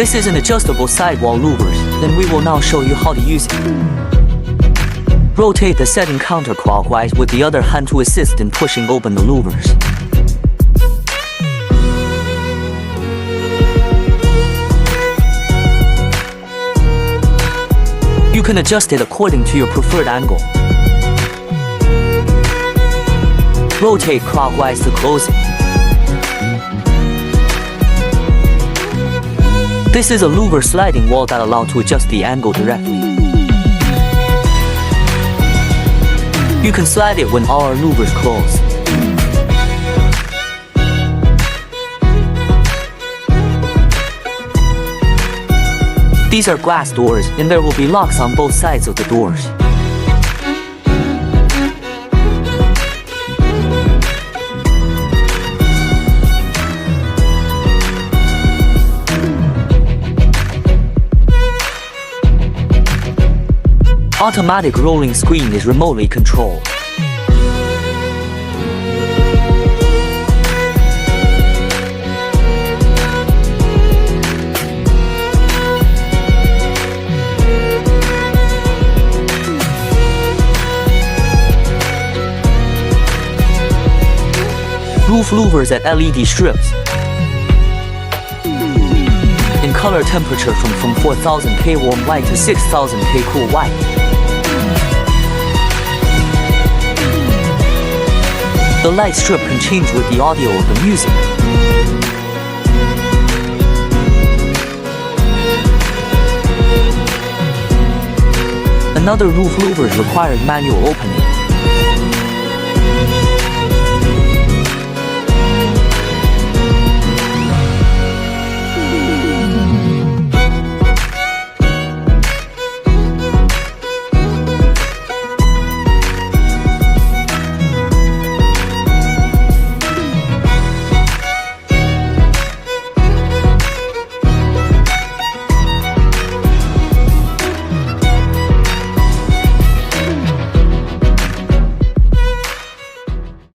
This is an adjustable sidewall louvers, then we will now show you how to use it. Rotate the setting counterclockwise with the other hand to assist in pushing open the louvers. You can adjust it according to your preferred angle. Rotate clockwise to close it. This is a louver sliding wall that allows to adjust the angle directly. You can slide it when all our louvers close. These are glass doors, and there will be locks on both sides of the doors. Automatic rolling screen is remotely controlled. Roof louvers at LED strips. In color temperature from 4000K warm white to 6000K cool white. The light strip can change with the audio of the music. Another roof louvers requires manual opening.